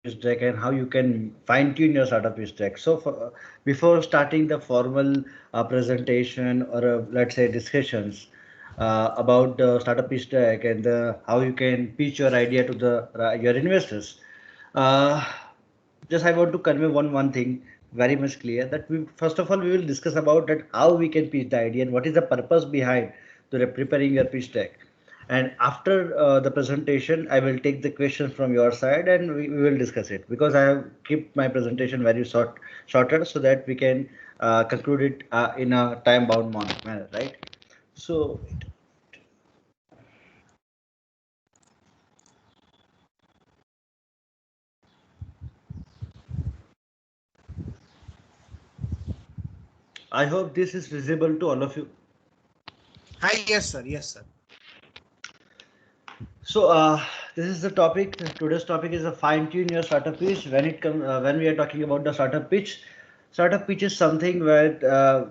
pitch deck and how you can fine tune your startup pitch deck. So before starting the formal presentation or let's say discussions about the startup pitch deck and how you can pitch your idea to the your investors, uh, just I want to convey one thing very much clear, that we first of all we will discuss about that how we can pitch the idea and what is the purpose behind to preparing your pitch deck. And after the presentation, I will take the questions from your side and we will discuss it, because I have kept my presentation very shorter so that we can conclude it in a time bound manner, right? So I hope this is visible to all of you. Hi, yes, sir. Yes, sir. So this is the topic. Today's topic is a fine tune your startup pitch. When we are talking about the startup pitch, startup pitch is something where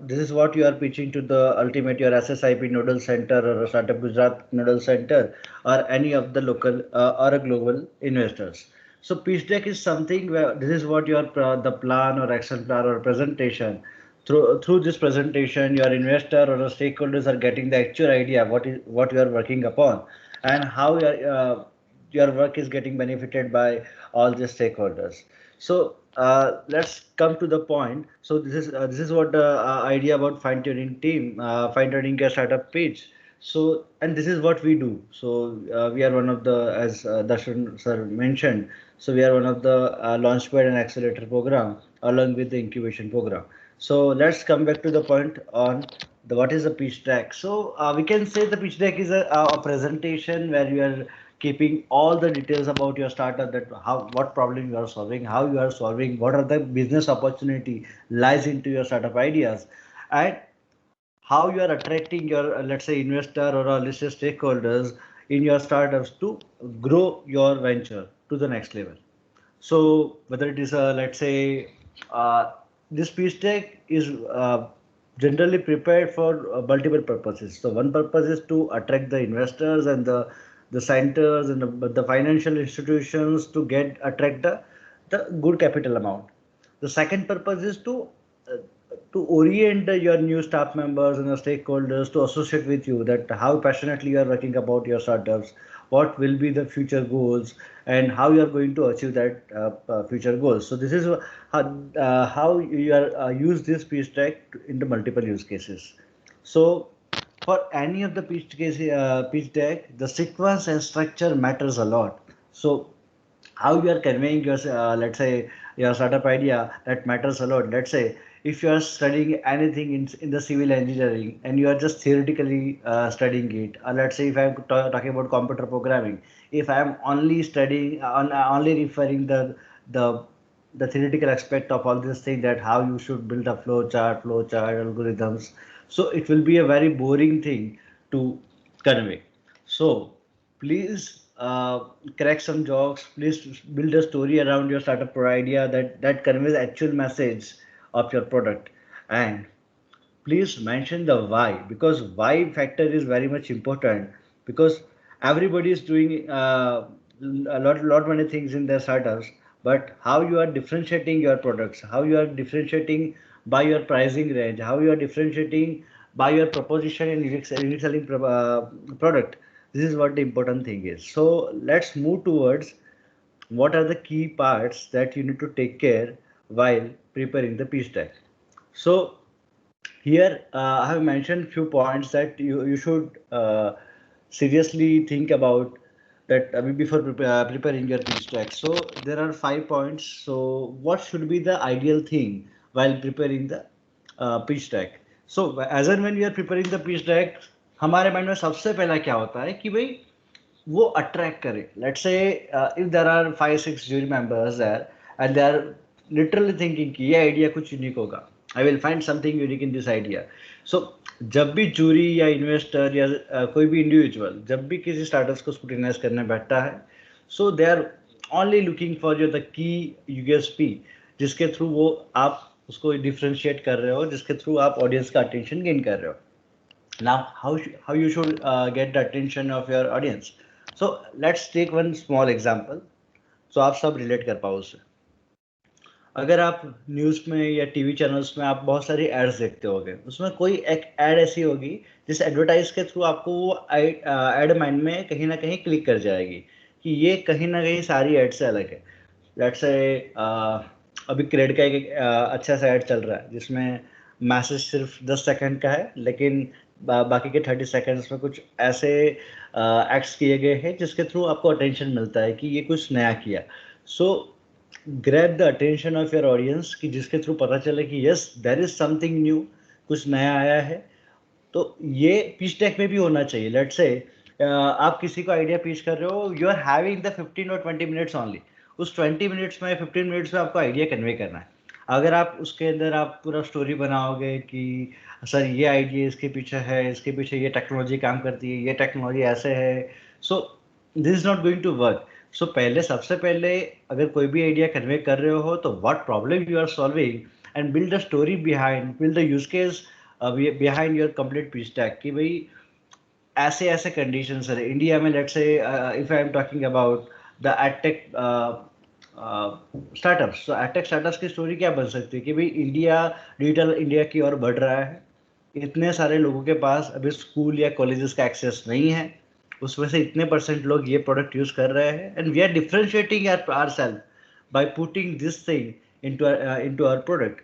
this is what you are pitching to the ultimate your SSIP Nodal Center or a Startup Gujarat Nodal Center or any of the local or a global investors. So pitch deck is something where this is what your the plan or action plan or presentation. Through this presentation, your investor or the stakeholders are getting the actual idea what you are working upon and how your work is getting benefited by all the stakeholders. So let's come to the point. So this is what the idea about fine tuning team, fine tuning your startup pitch. So and this is what we do. So we are one of the, as Darshan sir mentioned. So we are one of the launchpad and accelerator program along with the incubation program. So let's come back to the point on the what is the pitch deck. So we can say the pitch deck is a presentation where you are keeping all the details about your startup, that how what problem you are solving, how you are solving, what are the business opportunity lies into your startup ideas, and how you are attracting your let's say investor or listed stakeholders in your startups to grow your venture to the next level. So whether it is a let's say uh, this pitch deck is generally prepared for multiple purposes. So one purpose is to attract the investors and the centers and the financial institutions to get attract the good capital amount. The second purpose is uh, to orient your new staff members and the stakeholders to associate with you, that how passionately you are working about your startups, what will be the future goals, and how you are going to achieve that future goals. So this is how you are use this pitch deck in the multiple use cases. So for any of the pitch deck, the sequence and structure matters a lot. So how you are conveying your let's say your startup idea, that matters a lot. Let's say if you are studying anything in the civil engineering and you are just theoretically studying it, let's say if I'm talking about computer programming, if I am only studying only referring the the theoretical aspect of all this thing, that how you should build a flow chart algorithms, so it will be a very boring thing to convey. So please crack some jokes. Please build a story around your startup idea that conveys actual message of your product, and please mention the why, because why factor is very much important, because everybody is doing lot many things in their startups, but how you are differentiating your products, how you are differentiating by your pricing range, how you are differentiating by your proposition and unique selling product. This is what the important thing is. So let's move towards what are the key parts that you need to take care while preparing the pitch deck. So here I have mentioned few points that you should seriously think about, that before preparing your pitch deck. So there are 5 points. So what should be the ideal thing while preparing the pitch deck? So as and when we are preparing the pitch deck, हमारे mind में सबसे पहला क्या होता है कि भाई वो अट्रैक्ट करे. Let's say if there are 5-6 jury members there and they are literally thinking कि ये आइडिया कुछ यूनिक होगा, I will find something unique in this idea. So जब भी जूरी या इन्वेस्टर या कोई भी इंडिविजुअल जब भी किसी स्टार्टअप्स को स्क्रूटिनाइज करने बैठता है, so they are only looking for your the key USP, जिसके थ्रू वो आप उसको डिफ्रेंशिएट कर रहे हो, जिसके थ्रू आप ऑडियंस का अटेंशन गेन कर रहे हो. Now how you should get the attention of your audience? So let's take one small example. तो आप सब रिलेट कर पाओ उससे। अगर आप न्यूज़ में या टीवी चैनल्स में आप बहुत सारी एड्स देखते होगे, उसमें कोई एक एड ऐसी होगी जिस एडवर्टाइज के थ्रू आपको वो एड माइंड में कहीं ना कहीं क्लिक कर जाएगी कि ये कहीं ना कहीं सारी एड से अलग है। लेट्स से अभी क्रेड का एक अच्छा सा एड चल रहा है जिसमें मैसेज सिर्फ 10 सेकंड का है, लेकिन बाकी के 30 सेकंड्स में कुछ ऐसे एक्ट्स किए गए हैं जिसके थ्रू आपको अटेंशन मिलता है कि ये कुछ नया किया। So grab the attention of your audience कि जिसके थ्रू पता चले कि yes there is something new, कुछ नया आया है। तो ये पिच डेक में भी होना चाहिए। लेट्स से आप किसी को आइडिया पिच कर रहे हो, यू आर हैविंग द 15 और 20 मिनट्स ओनली। उस 20 मिनट्स में 15 मिनट्स में आपको आइडिया कन्वे करना है। अगर आप उसके अंदर आप पूरा स्टोरी बनाओगे कि सर ये आइडिया इसके पीछे है, इसके पीछे ये टेक्नोलॉजी काम करती है, ये टेक्नोलॉजी ऐसे है, so this is not going to work. So पहले सबसे पहले अगर कोई भी आइडिया कन्वे कर रहे हो तो what problem you are solving and build the story behind, build the use case behind your complete pitch deck कि भाई ऐसे ऐसे कंडीशंस है इंडिया में। Let's say if I am talking about the edtech startups, तो edtech startups की story क्या बन सकती है कि भाई इंडिया डिजिटल इंडिया की ओर बढ़ रहा है, इतने सारे लोगों के पास अभी स्कूल या कॉलेजेस का एक्सेस नहीं है, उसमें से इतने परसेंट लोग ये प्रोडक्ट यूज कर रहे हैं and we are differentiating ourselves by putting this thing into our product.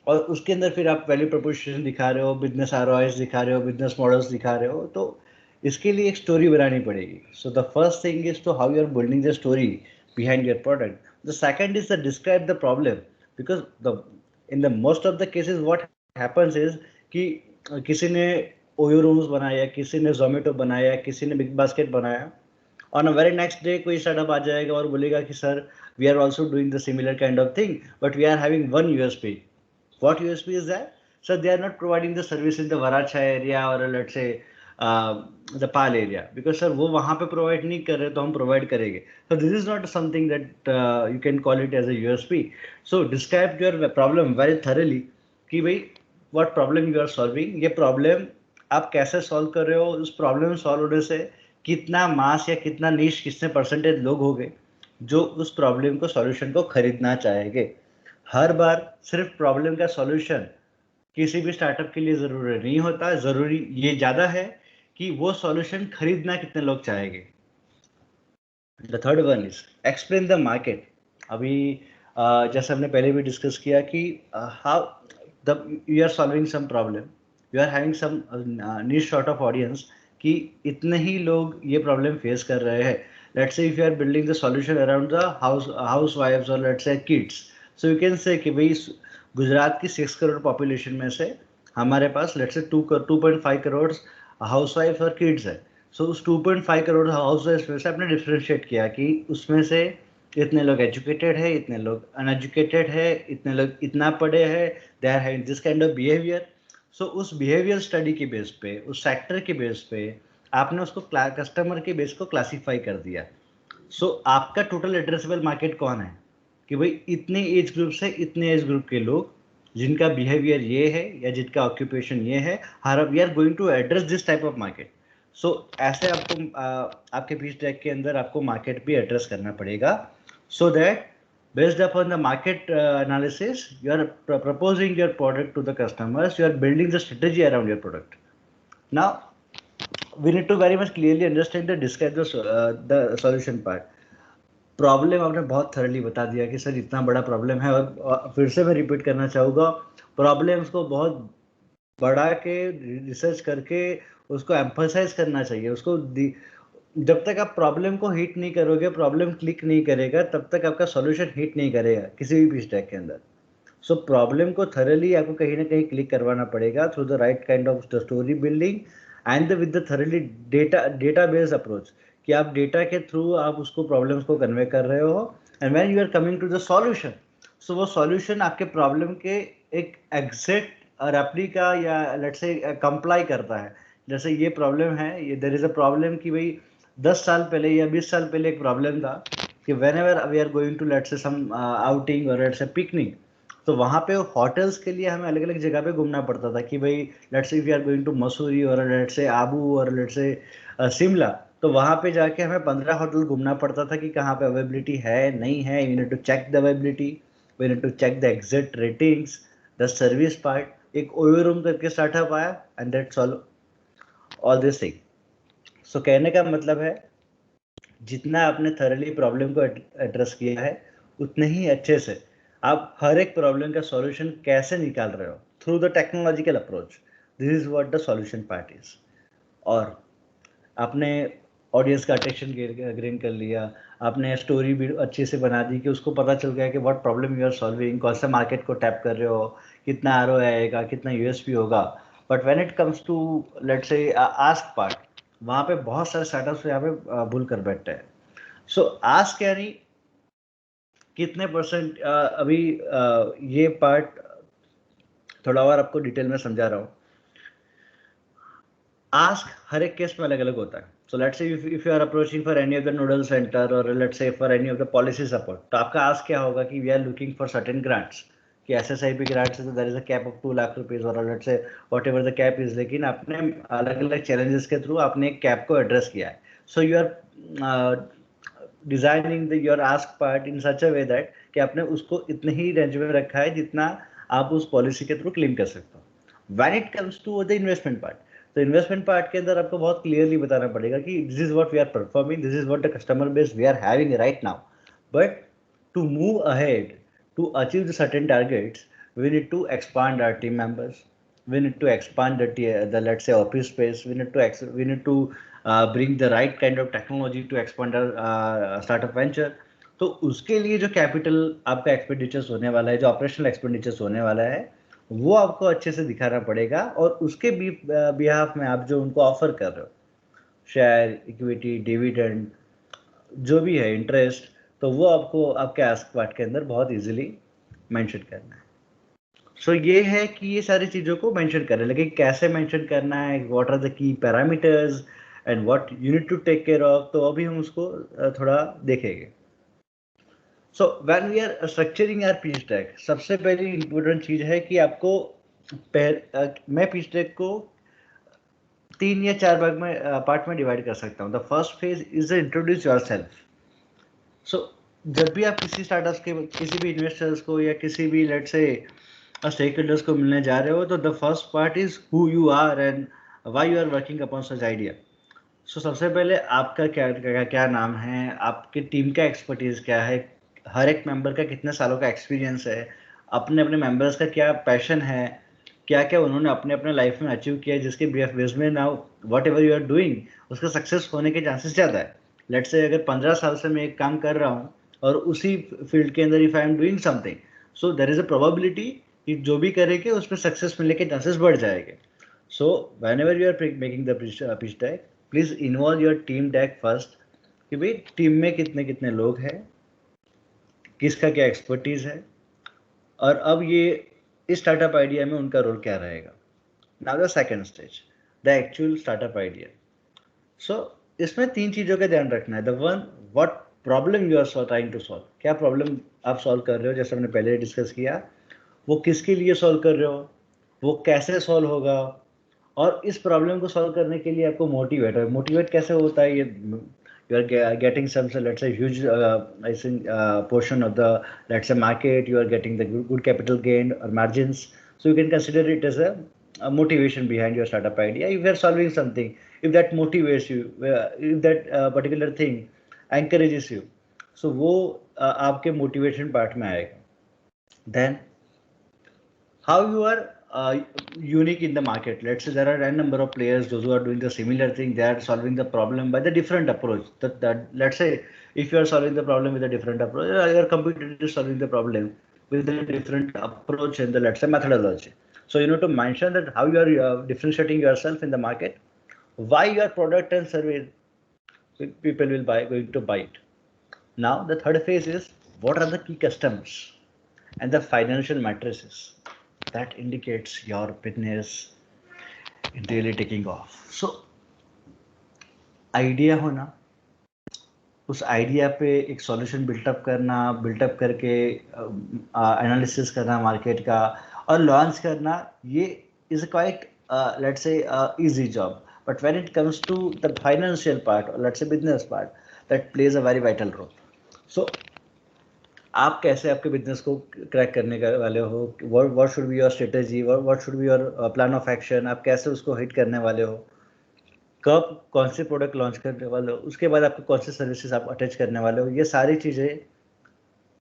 और उसके अंदर फिर आप वैल्यू प्रपोजिशन दिखा रहे हो, बिजनेस आरओआईस दिखा रहे हो, बिजनेस मॉडल्स दिखा रहे हो, तो इसके लिए एक स्टोरी बनानी पड़ेगी। So the first thing is to how you are building the story behind your product. The second is to describe the problem, because the in the most of the cases what happens is कि किसी ने OYO rooms बनाया, किसी ने जोमेटो बनाया, किसी ने बिग बास्केट बनाया, on a very next day कोई स्टार्टअप आ जाएगा और बोलेगा कि sir we are also doing the similar kind of thing but we are having one USP. What USP is that? So they are not providing the service in the Varacha area or let's say the Pal area, because sir वो वहाँ पे provide नहीं कर रहे तो हम provide करेंगे। So this is not something that you can call it as a USP. So describe your problem very thoroughly कि भाई what problem you are solving, ये problem आप कैसे solve कर रहे हो, उस problem solve होने से कितना मास या कितना नीश कितने परसेंटेज लोग हो गए जो उस प्रॉब्लम को सॉल्यूशन को खरीदना चाहेंगे। हर बार सिर्फ प्रॉब्लम का सॉल्यूशन किसी भी स्टार्टअप के लिए जरूरी नहीं होता, जरूरी ये ज्यादा है कि वो सॉल्यूशन खरीदना कितने लोग चाहेंगे। The third one is explain the market. अभी जैसे हमने पहले भी डिस्कस किया कि how the you are solving some problem, you are having some niche sort of audience कि इतने ही लोग ये प्रॉब्लम फेस कर रहे हैं। Let's say if you are building the solution around the house wives और let's say kids, so you can say कि भाई गुजरात की 6 करोड़ पॉपुलेशन में से हमारे पास let's say 2.5 crore house wife और किड्स है। सो उस 2.5 करोड़ हाउस वाइफ में से आपने डिफ्रेंशिएट किया कि उसमें से इतने लोग एजुकेटेड है, इतने लोग अनएजुकेटेड है, इतने लोग इतना पढ़े हैं, they are having this kind of behaviour. So उस बिहेवियर स्टडी के बेस पे, उस सेक्टर के बेस पे आपने उसको कस्टमर के बेस को क्लासीफाई कर दिया। सो आपका टोटल एड्रेसेबल मार्केट कौन है कि भाई इतने एज ग्रुप से इतने एज ग्रुप के लोग जिनका बिहेवियर ये है या जिनका ऑक्यूपेशन ये है, here we are going to address this type of market. So ऐसे आपको आपके पिच डेक के अंदर आपको मार्केट भी एड्रेस करना पड़ेगा, so that based upon the market analysis you are proposing your product to the customers, you are building the strategy around your product. Now we need to very much clearly understand the describe the solution part. Problem आपने बहुत thoroughly बता दिया कि sir इतना बड़ा problem है, और फिर से मैं रिपीट करना चाहूँगा, प्रॉब्लम्स को बहुत बढ़ा के रिसर्च करके उसको एम्फसाइज करना चाहिए। उसको जब तक आप प्रॉब्लम को हिट नहीं करोगे, प्रॉब्लम क्लिक नहीं करेगा, तब तक आपका सॉल्यूशन हिट नहीं करेगा किसी भी पिच डेक के अंदर। सो प्रॉब्लम को थरली आपको कहीं ना कहीं क्लिक करवाना पड़ेगा through the right kind of story building and with the thoroughly data based approach कि आप डेटा के थ्रू आप उसको प्रॉब्लम्स को कन्वे कर रहे हो and when you are coming to the solution, so वो सॉल्यूशन आपके प्रॉब्लम के एक एग्जैक्ट रेप्लिका या लेट्स से कंप्लाई करता है। जैसे ये प्रॉब्लम है, ये देयर इज अ प्रॉब्लम कि भाई 10 साल पहले या 20 साल पहले एक प्रॉब्लम था कि whenever we are going to let's say some outing और लेट्स से पिकनिक, तो वहाँ पे होटल्स के लिए हमें अलग अलग जगह पे घूमना पड़ता था कि भाई let's say we are going to Mussoorie और लेट्स से आबू और लेट्स से शिमला, तो वहां पे जाके हमें 15 होटल घूमना पड़ता था कि कहाँ पे अवेलेबिलिटी है नहीं है. We need to check the availability, we need to check the exit ratings, the service part. एक ओयो रूम करके स्टार्टअप आया and that's all this thing. So कहने का मतलब है जितना आपने थरली प्रॉब्लम को एड्रेस किया है उतने ही अच्छे से आप हर एक प्रॉब्लम का सॉल्यूशन कैसे निकाल रहे हो through the technological approach. This is what the solution part is. और आपने ऑडियंस का अटेंशन गेन कर लिया, आपने स्टोरी भी अच्छे से बना दी कि उसको पता चल गया कि what problem you are solving, कौन सा मार्केट को टैप कर रहे हो, कितना आरओआई आएगा, कितना यूएसपी होगा. But when it comes to let's say ask part, वहाँ पे बहुत सारे स्टार्टअप्स यहाँ पे भूल कर बैठते हैं. सो आस्क यानी कितने परसेंट अभी ये पार्ट थोड़ा और आपको डिटेल में समझा रहा हूँ. आस्क हर एक केस में अलग अलग होता है. So let's say if you are approaching for any of the nodal centre और let's say for any of the policy support, तो आपका आस्क क्या होगा कि we are looking for certain grants, कि एसएसआईपी ग्रांट्स है तो there is a cap of 2 lakh rupees और let's say whatever the cap is. लेकिन आपने अलग अलग चैलेंजेस के थ्रू आपने एक कैप को एड्रेस किया है. So you are designing the your ask part in such a way that कि आपने उसको इतने ही रेंज में रखा है जितना आप उस पॉलिसी के थ्रू क्लेम कर सकते हो. When it comes to the investment part, तो इन्वेस्टमेंट पार्ट के अंदर आपको बहुत क्लियरली बताना पड़ेगा कि this is what we are performing, this is what the customer base we are having right now. But to move ahead, to achieve the certain targets, we need to expand our team members, we need to expand the let's say office space, we need to bring the right kind of technology to expand our startup venture. तो उसके लिए जो capital आपका expenditures होने वाला है, जो operational expenditures होने वाला है, वो आपको अच्छे से दिखाना पड़ेगा. और उसके भी बिहाफ में आप जो उनको ऑफर कर रहे हो, शेयर, इक्विटी, डिविडेंड, जो भी है इंटरेस्ट, तो वो आपको आपके आस्क पार्ट के अंदर बहुत इजीली मेंशन करना है. सो ये है कि ये सारी चीज़ों को मेंशन करें, लेकिन कैसे मेंशन करना है, what are the key parameters and what you need to take care of, तो अभी हम उसको थोड़ा देखेंगे. So when we are structuring our pitch deck, सबसे पहली इंपॉर्टेंट चीज़ है कि आपको मैं पिच डेक को 3 या 4 भाग में पार्ट में डिवाइड कर सकता हूँ. The first phase is introduce yourself. So जब भी आप किसी स्टार्टअप के किसी भी इन्वेस्टर्स को या किसी भी लेट्स से स्टेक होल्डर्स को मिलने जा रहे हो, तो the first part is who you are and why you are working upon such idea. So सबसे पहले आपका क्या नाम है, आपकी टीम का एक्सपर्टीज क्या है, हर एक मेंबर का कितने सालों का एक्सपीरियंस है, अपने अपने मेंबर्स का क्या पैशन है, क्या क्या उन्होंने अपने अपने लाइफ में अचीव किया जिसके बेस में now whatever you are doing उसका सक्सेस होने के चांसेस ज़्यादा है. लेट्स से अगर 15 साल से मैं एक काम कर रहा हूँ और उसी फील्ड के अंदर if I am doing something, so there is a probability कि जो भी करेंगे उसमें सक्सेस मिलने के चांसेस बढ़ जाएंगे. So whenever you are making the pitch deck, please involve your team deck first, कि भाई टीम में कितने कितने लोग हैं, किसका क्या एक्सपर्टीज है, और अब ये इस स्टार्टअप आइडिया में उनका रोल क्या रहेगा. Now the second stage, the actual startup idea. So इसमें 3 चीज़ों का ध्यान रखना है. The one, what problem you are trying to solve, क्या प्रॉब्लम आप सॉल्व कर रहे हो, जैसे हमने पहले डिस्कस किया, वो किसके लिए सॉल्व कर रहे हो, वो कैसे सॉल्व होगा, और इस प्रॉब्लम को सॉल्व करने के लिए आपको मोटिवेट कैसे होता है. ये you are getting some let's say huge I think portion of the let's say market, you are getting the good capital gain और margins. So you can consider it as a motivation behind your startup idea. If you are solving something, if that motivates you, if that particular thing encourages you, so वो आपके motivation part में आएगा. Then how you are unique in the market. Let's say there are n number of players, those who are doing the similar thing, they are solving the problem by the different approach. That let's say if you are solving the problem with a different approach, your competitor is solving the problem with a different approach and the let's say methodology. So you need to mention that how you are differentiating yourself in the market, why your product and service people will going to buy it. Now the third phase is what are the key customers and the financial matrices that indicates your business really taking off. So idea होना, उस idea पे एक solution built up करना, built up करके analysis करना market का और launch करना, ये is quite let's say easy job. But when it comes to the financial part, or let's say business part, that plays a very vital role. So आप कैसे आपके बिजनेस को क्रैक करने का वाले हो, what should be your strategy, what should be your plan of action, आप कैसे उसको हिट करने वाले हो, कब कौन से प्रोडक्ट लॉन्च करने वाले हो, उसके बाद आपको कौन से सर्विसेज आप अटैच करने वाले हो, ये सारी चीज़ें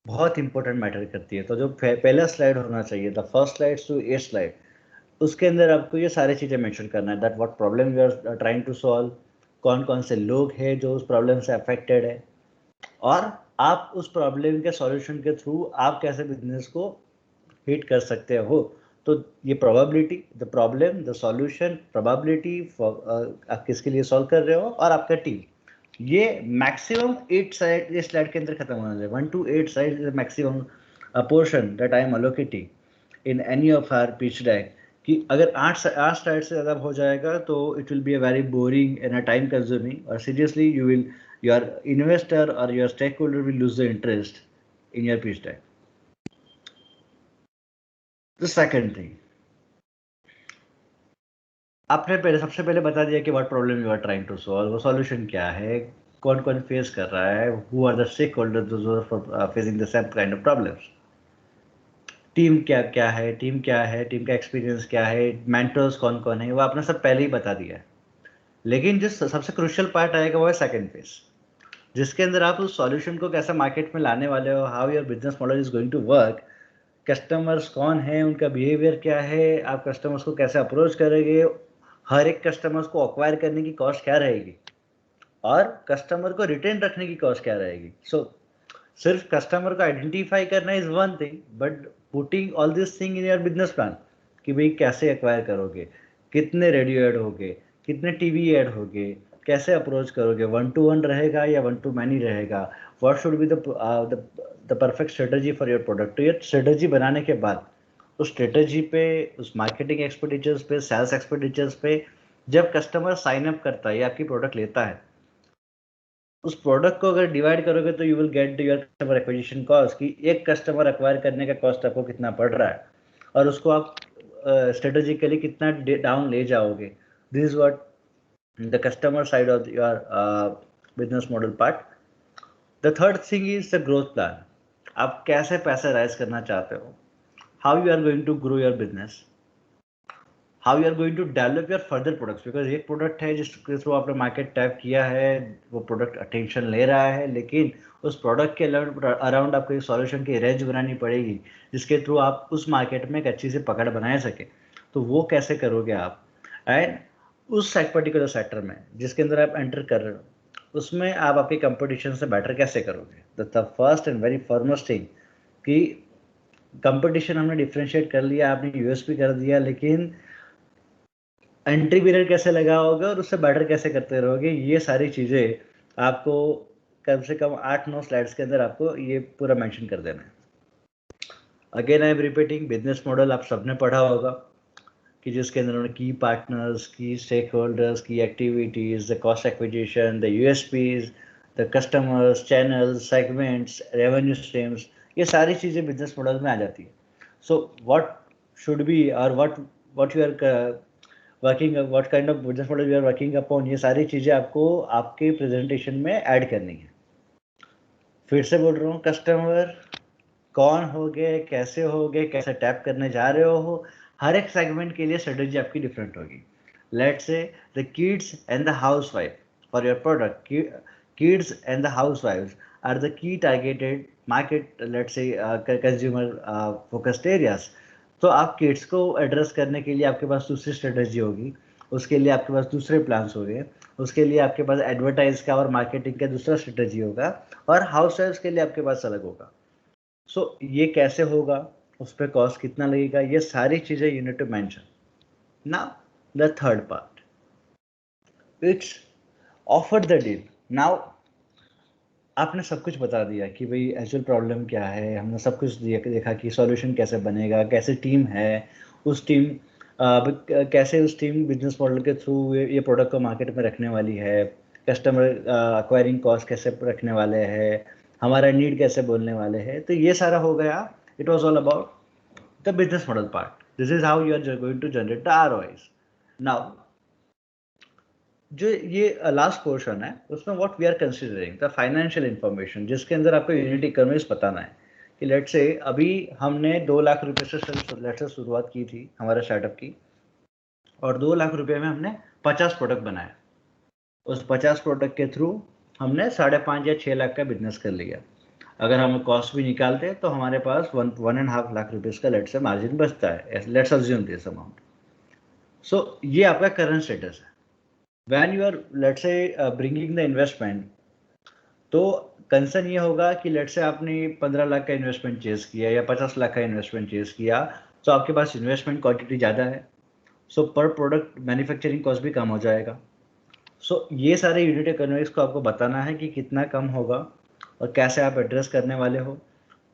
बहुत इंपॉर्टेंट मैटर करती है. तो जो पहला स्लाइड होना चाहिए, the first slide to 8 slide, उसके अंदर आपको ये सारी चीज़ें मेंशन करना है, that what problem you are trying to solve, कौन कौन से लोग हैं जो उस प्रॉब्लम से अफेक्टेड है, और आप उस प्रॉब्लम के सॉल्यूशन के थ्रू आप कैसे बिजनेस को हिट कर सकते हो. तो ये probability, the problem, the solution, probability आप किसके लिए सॉल्व कर रहे हो, और आपका टीम, ये मैक्सिमम 8 स्लाइड के अंदर खत्म होना चाहिए. 1 to 8 slide is maximum portion that I am allocating in any of our pitch deck. कि अगर 8 स्लाइड से ज़्यादा हो जाएगा तो it will be a very boring and a time consuming, और seriously you will, your investor or your stakeholder will lose the interest in your pitch deck. The second thing, आपने सबसे पहले बता दिया कि what problem you are trying to solve, वो solution क्या है, कौन कौन फेस कर रहा है, who are the stakeholders those who are facing the same kind of problems, team क्या क्या है, टीम का एक्सपीरियंस क्या है, मेंटर्स कौन कौन है, वो आपने सब पहले ही बता दिया है. लेकिन जो सबसे क्रूशियल पार्ट आएगा वो है सेकंड फेज, जिसके अंदर आप उस सॉल्यूशन को कैसे मार्केट में लाने वाले हो, how your business model is going to work, customers कौन है, उनका बिहेवियर क्या है, आप कस्टमर्स को कैसे अप्रोच करेंगे, हर एक कस्टमर्स को अक्वायर करने की कॉस्ट क्या रहेगी, और कस्टमर को रिटेन रखने की कॉस्ट क्या रहेगी. सो सिर्फ कस्टमर को आइडेंटिफाई करना is one thing, but putting all this thing in your business plan, कि भाई कैसे एक्वायर करोगे, कितने रेडियो एड होगे, कितने टीवी एड होगे, कैसे अप्रोच करोगे, 1-to-1 रहेगा या 1-to-many रहेगा, what should be the perfect strategy for your product. तो ये स्ट्रेटजी बनाने के बाद उस स्ट्रेटजी पे, उस मार्केटिंग एक्सपेंडिचर्स पे, सेल्स एक्सपेंडिचर्स पे, जब कस्टमर साइन अप करता है या आपकी प्रोडक्ट लेता है, उस प्रोडक्ट को अगर डिवाइड करोगे तो you will get your customer acquisition cost, कि एक कस्टमर एक्वायर करने का कॉस्ट आपको कितना पड़ रहा है, और उसको आप स्ट्रेटेजिकली कितना डाउन ले जाओगे. This is what the customer side of your business model part. The third thing is the growth plan. आप कैसे पैसे राइज करना चाहते हो, how you are going to grow your business, how you are going to develop your further products, because एक product है जिसके through आपने मार्केट टैप किया है, वो प्रोडक्ट अटेंशन ले रहा है, लेकिन उस प्रोडक्ट के अराउंड आपको एक सॉल्यूशन की रेंज बनानी पड़ेगी जिसके थ्रू आप उस मार्केट में एक अच्छी सी पकड़ बना सके. तो वो कैसे करोगे आप, एंड उस पर्टिकुलर सेक्टर में जिसके अंदर आप एंटर कर रहे हो उसमें आप आपके कंपटीशन से बेटर कैसे करोगे. The first and very foremost thing, कि कंपटीशन हमने डिफरेंशिएट कर लिया, आपने यूएसपी कर दिया, लेकिन एंट्री पीरियड कैसे लगाओगे और उससे बेटर कैसे करते रहोगे, ये सारी चीज़ें आपको कम से कम 8-9 स्लाइड्स के अंदर आपको ये पूरा मेंशन कर देना है. Again I am repeating, business model आप सबने पढ़ा होगा, कि जिसके अंदर उन्होंने key partners, key stakeholders, key activities, the cost acquisition, the USPs, the customers, channels, segments, revenue streams, ये सारी चीज़ें बिजनेस मॉडल में आ जाती है. सो व्हाट शुड बी, और what you are working, what kind of business model you are working upon, ये सारी चीज़ें आपको आपके प्रेजेंटेशन में ऐड करनी है. फिर से बोल रहा हूँ, कस्टमर कौन हो गए, कैसे हो गए, कैसे टैप करने जा रहे हो, हर एक सेगमेंट के लिए स्ट्रेटेजी आपकी डिफरेंट होगी. Let's say the kids and the housewife for your product, kids and the हाउसवाइफ्स are the key targeted market, let's say consumer focused areas. तो आप किड्स को एड्रेस करने के लिए आपके पास दूसरी स्ट्रेटेजी होगी, उसके लिए आपके पास दूसरे प्लान्स होंगे, उसके लिए आपके पास एडवर्टाइज का और मार्केटिंग का दूसरा स्ट्रेटेजी होगा, और हाउसवाइफ्स के लिए आपके पास अलग होगा. सो ये कैसे होगा, उस पर कॉस्ट कितना लगेगा, ये सारी चीज़ें you need to mention. Now the third part, it's offer the deal. Now आपने सब कुछ बता दिया कि भाई एक्चुअल प्रॉब्लम क्या है, हमने सब कुछ देखा कि सॉल्यूशन कैसे बनेगा, कैसे टीम है, उस टीम कैसे उस टीम बिजनेस मॉडल के थ्रू ये प्रोडक्ट को मार्केट में रखने वाली है, कस्टमर एक्वायरिंग कॉस्ट कैसे रखने वाले हैं, हमारा नीड कैसे बोलने वाले हैं. तो ये सारा हो गया. It was all about the business model part. This is how you are going to generate the ROIs. Now जो ये लास्ट पोर्शन है उसमें what we are considering the financial information, जिसके अंदर आपको यूनिट इकोनॉमिक्स बताना है कि लेट्स से अभी हमने 2 लाख रुपए से लेट्स से शुरुआत की थी हमारे स्टार्टअप की, और 2 लाख रुपए में हमने 50 प्रोडक्ट बनाए। उस 50 प्रोडक्ट के थ्रू हमने 5.5 या 6 लाख का बिजनेस कर लिया। अगर हम कॉस्ट भी निकालते हैं तो हमारे पास 1.5 लाख रुपीज़ का लेट्स से मार्जिन बचता है। Let's assume this amount. So ये आपका करंट स्टेटस है। When you are let's say bringing the investment, तो कंसर्न ये होगा कि लेट्स से आपने 15 लाख का इन्वेस्टमेंट चेज किया या 50 लाख का इन्वेस्टमेंट चेज किया, तो आपके पास इन्वेस्टमेंट क्वांटिटी ज़्यादा है, सो पर प्रोडक्ट मैन्युफैक्चरिंग कॉस्ट भी कम हो जाएगा। सो ये सारे यूनिट इकोनॉमिक्स को आपको बताना है कि कितना कम होगा और कैसे आप एड्रेस करने वाले हो।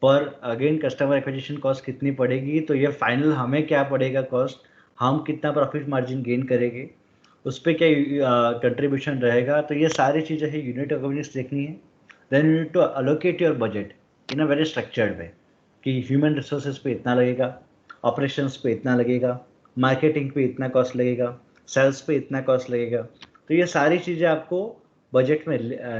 पर अगेन कस्टमर एक्विजिशन कॉस्ट कितनी पड़ेगी, तो ये फाइनल हमें क्या पड़ेगा कॉस्ट, हम कितना प्रॉफिट मार्जिन गेन करेंगे, उस पर क्या कंट्रीब्यूशन रहेगा। तो ये सारी चीज़ें हैं यूनिट इकोनॉमिक्स देखनी है। Then you need to allocate your budget in a very structured way कि ह्यूमन रिसोर्सेज पे इतना लगेगा, ऑपरेशंस पे इतना लगेगा, मार्केटिंग पे इतना कॉस्ट लगेगा, सेल्स पे इतना कॉस्ट लगेगा। तो ये सारी चीज़ें आपको बजट में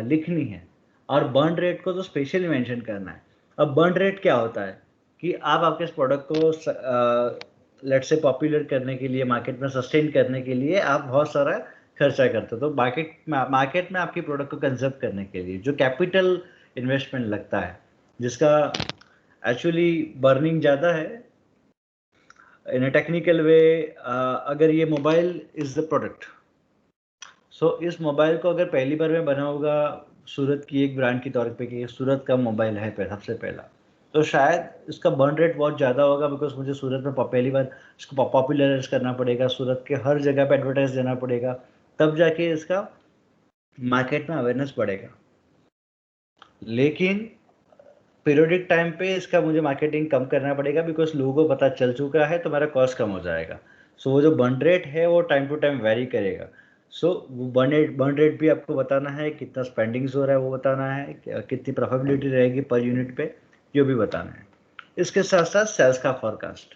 लिखनी है। और बर्न रेट को तो स्पेशली मेंशन करना है। अब बर्न रेट क्या होता है कि आप आपके इस प्रोडक्ट को लेट से पॉपुलर करने के लिए, मार्केट में सस्टेन करने के लिए आप बहुत सारा खर्चा करते हो। तो मार्केट में आपकी प्रोडक्ट को कंजर्व करने के लिए जो कैपिटल इन्वेस्टमेंट लगता है, जिसका एक्चुअली बर्निंग ज़्यादा है इन अ टेक्निकल वे। अगर ये मोबाइल इज़ द प्रोडक्ट, सो इस मोबाइल को अगर पहली बार मैं बनाऊंगा सूरत की एक ब्रांड के तौर पे कि सूरत का मोबाइल है सबसे पहला, तो शायद इसका बर्न रेट बहुत ज़्यादा होगा, बिकॉज मुझे सूरत में पहली बार इसको पॉपुलराइज करना पड़ेगा, सूरत के हर जगह पे एडवर्टाइज देना पड़ेगा, तब जाके इसका मार्केट में अवेयरनेस बढ़ेगा। लेकिन पीरियोडिक टाइम पे इसका मुझे मार्केटिंग कम करना पड़ेगा, बिकॉज लोगों को पता चल चुका है, तो मेरा कॉस्ट कम हो जाएगा। सो वो जो बर्न रेट है वो टाइम टू टाइम वेरी करेगा। सो वो बर्न रेट भी आपको बताना है, कितना स्पेंडिंग्स हो रहा है वो बताना है, कितनी प्रॉफिटेबिलिटी रहेगी पर यूनिट पे, ये भी बताना है। इसके साथ साथ सेल्स का फॉरकास्ट।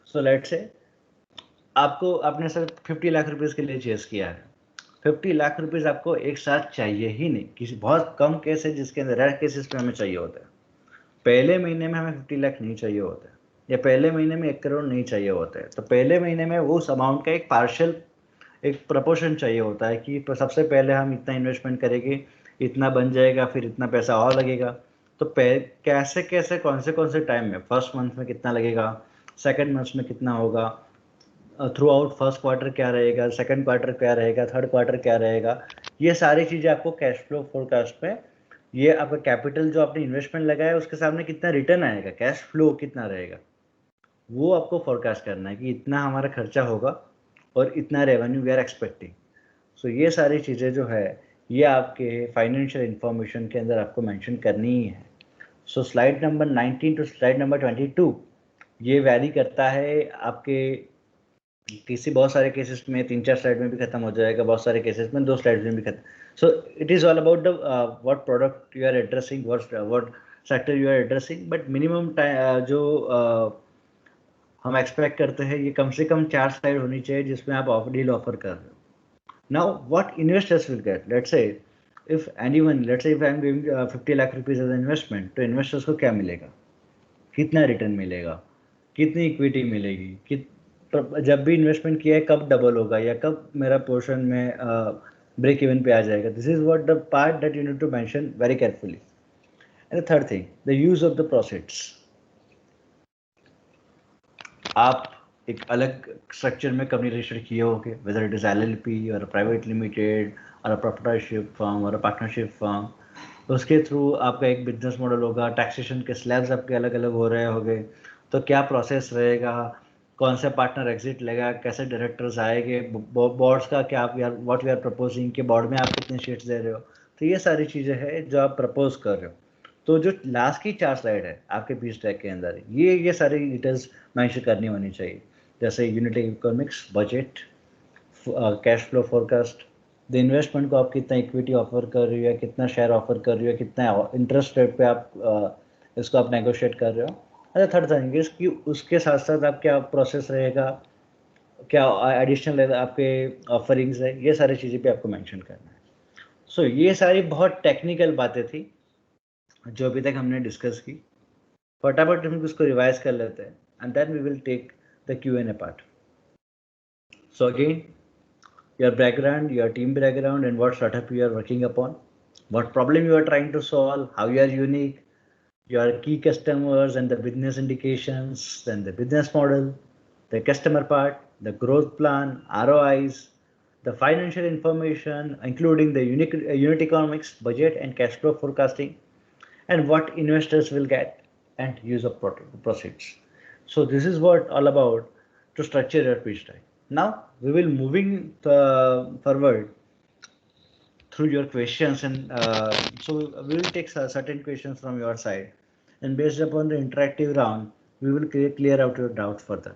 सो लेट्स से आपको आपने सर 50 लाख रुपीज़ के लिए चेस किया है। 50 लाख रुपीज़ आपको एक साथ चाहिए ही नहीं, किसी बहुत कम केस है जिसके अंदर रेयर केसेस पे हमें चाहिए होता है। पहले महीने में हमें 50 लाख नहीं चाहिए होता है, या पहले महीने में 1 करोड़ नहीं चाहिए होता है। तो पहले महीने में वो उस अमाउंट का एक पार्शियल एक प्रपोर्शन चाहिए होता है कि सबसे पहले हम इतना इन्वेस्टमेंट करेंगे, इतना बन जाएगा, फिर इतना पैसा और लगेगा। तो कैसे कैसे कौन से टाइम में, फर्स्ट मंथ में कितना लगेगा, सेकंड मंथ में कितना होगा, थ्रू आउट फर्स्ट क्वार्टर क्या रहेगा, सेकंड क्वार्टर क्या रहेगा, थर्ड क्वार्टर क्या रहेगा, ये सारी चीज़ें आपको कैश फ्लो फोरकास्ट में, ये आपका कैपिटल जो आपने इन्वेस्टमेंट लगाया है उसके सामने कितना रिटर्न आएगा, कैश फ्लो कितना रहेगा, वो आपको फोरकास्ट करना है कि इतना हमारा खर्चा होगा और इतना रेवेन्यू वी आर एक्सपेक्टिंग। सो ये सारी चीज़ें जो है ये आपके फाइनेंशियल इंफॉर्मेशन के अंदर आपको मेंशन करनी ही है। So slide number 19 to slide number 22 ये वैरी करता है आपके किसी बहुत सारे केसेस में 3-4 स्लाइड में भी खत्म हो जाएगा, बहुत सारे केसेस में 2 स्लाइड में भी खत्म। So it is all about the what product you are addressing, what sector you are addressing, but minimum जो हम एक्सपेक्ट करते हैं ये कम से कम 4 स्लाइड होनी चाहिए जिसमें आप डील ऑफर कर रहे हो। Now, what investors will get? Let's say if anyone, let's say if I'm giving 50 lakh rupees as an investment, तो investors को क्या मिलेगा, कितना रिटर्न मिलेगा, कितनी इक्विटी मिलेगी, जब भी इन्वेस्टमेंट किया है कब डबल होगा या कब मेरा पोर्शन में ब्रेक इवन पे आ जाएगा। This is what the part that you need to mention very carefully. And the third thing, the use of the proceeds. आप एक अलग स्ट्रक्चर में कंपनी रजिस्टर्ड किए होंगे, वेदर इट इज एलएलपी और प्राइवेट लिमिटेड और प्रोप्राइटरशिप फर्म और partnership firm. उसके थ्रू आपका एक बिजनेस मॉडल होगा, टैक्सेशन के स्लैब्स आपके अलग अलग हो रहे होंगे, तो क्या प्रोसेस रहेगा, कौन से पार्टनर एग्जिट लेगा, कैसे डायरेक्टर्स आएंगे, बोर्ड्स का क्या आप व्हाट यू आर प्रपोजिंग कि बोर्ड में आप कितने शेयर्स दे रहे हो। तो ये सारी चीज़ें हैं जो आप प्रपोज कर रहे हो। तो जो लास्ट की 4 स्लाइड है आपके पीच टैग के अंदर, ये सारी डिटेल्स मेंशन करनी होनी चाहिए, जैसे unit economics, budget, cash flow forecast, the investment को आप कितना इक्विटी ऑफर कर रही हो, कितना शेयर ऑफर कर रही हो, कितना इंटरेस्ट रेट पे आप इसको आप नेगोशिएट कर रहे हो। अच्छा, थर्ड थिंग इज कि उसके साथ साथ आप क्या प्रोसेस रहेगा क्या एडिशनल आपके ऑफरिंग्स है, ये सारी चीज़ें भी आपको मेंशन करना है। सो ये सारी बहुत टेक्निकल बातें थी जो अभी तक हमने डिस्कस की। फटाफट हम इसको रिवाइज कर लेते हैं and then we will take the Q&A part. So again, your background, your team background, and what startup you are working upon, what problem you are trying to solve, how you are unique, your key customers and the business indications, then the business model, the customer part, the growth plan, ROIs, the financial information, including the unit economics, budget and cash flow forecasting, and what investors will get and use of proceeds. So this is what all about to structure your pitch deck. Now we will moving forward through your questions, and so we will take certain questions from your side, and based upon the interactive round we will clear out your doubts further.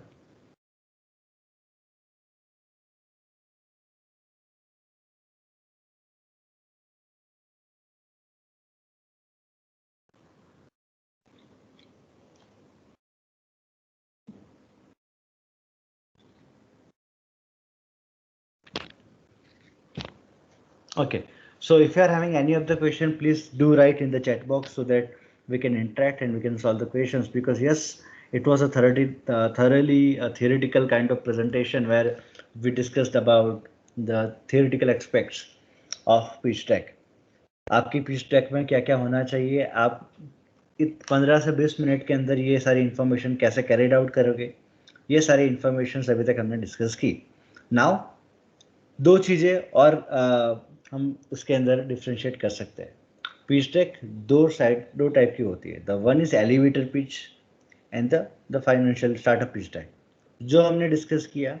Okay, so if you are having any of the question, please do write in the chat box so that we can interact and we can solve the questions, because yes, it was a thoroughly theoretical kind of presentation where we discussed about the theoretical aspects of pitch deck. आपकी pitch deck में क्या क्या होना चाहिए, आप 15 से 20 minute के अंदर ये सारी इंफॉर्मेशन कैसे कैरिड आउट करोगे, ये सारी इंफॉर्मेशन अभी तक हमने डिस्कस की। नाउ दो चीज़ें और हम उसके अंदर डिफ्रेंशिएट कर सकते हैं। पिच डेक दो टाइप की होती है, the one is elevator pitch and the financial startup pitch deck. जो हमने डिस्कस किया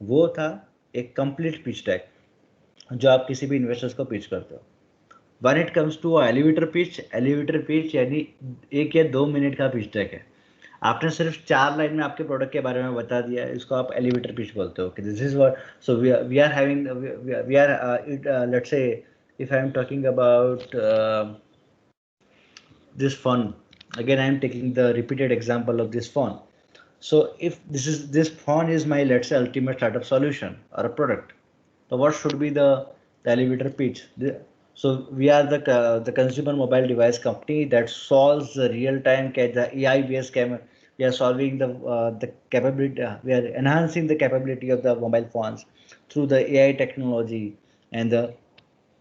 वो था एक कंप्लीट पिच डेक जो आप किसी भी इन्वेस्टर्स को पिच करते हो। When it comes to elevator pitch यानी 1 या 2 मिनट का पिच डेक है। आपने सिर्फ 4 लाइन में आपके प्रोडक्ट के बारे में बता दिया है, इसको आप एलिवेटर पिच बोलते हो कि this is what. So we are having we are let's say if I am talking about this phone, again I am taking the repeated example of this phone. So if this phone is my, let's say, ultimate startup solution or a product, so what should be the elevator pitch? So we are the consumer mobile device company that solves the real time, the AI based camera. We are solving the capability, we are enhancing the capability of the mobile phones through the AI technology and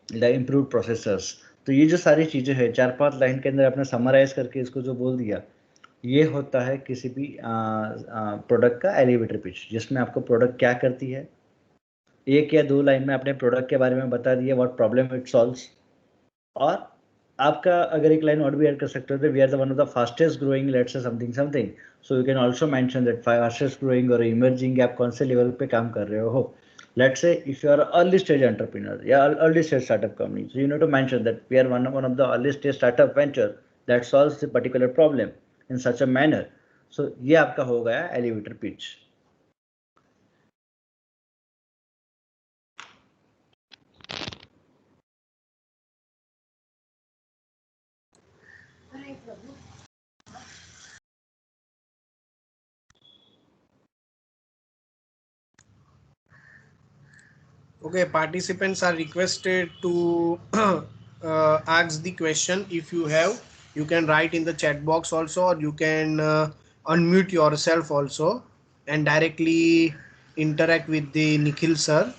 the improved processors. तो ये जो सारी चीज़ें हैं 4-5 line के अंदर आपने summarise करके इसको जो बोल दिया, ये होता है किसी भी प्रोडक्ट का एलिवेटर पिच, जिसमें आपको प्रोडक्ट क्या करती है, 1 या 2 लाइन में आपने प्रोडक्ट के बारे में बता दिया, व्हाट प्रॉब्लम इट सॉल्व्स। और आपका अगर एक लाइन और भी ऐड कर सकते हो तो we are the one of the fastest growing, let's say something something. So you can also mention that fastest growing और इमर्जिंग, आप कौन से लेवल पे काम कर रहे हो। Let's say if you are an early stage entrepreneur, yeah, early stage startup company, so you need to mention that we are one of the early stage startup venture that solves the particular problem in such a manner. So ये आपका हो गया elevator pitch. Okay, participants are requested to ask the question. If you have, you can write in the chat box also, or you can unmute yourself also and directly interact with the Nikhil sir.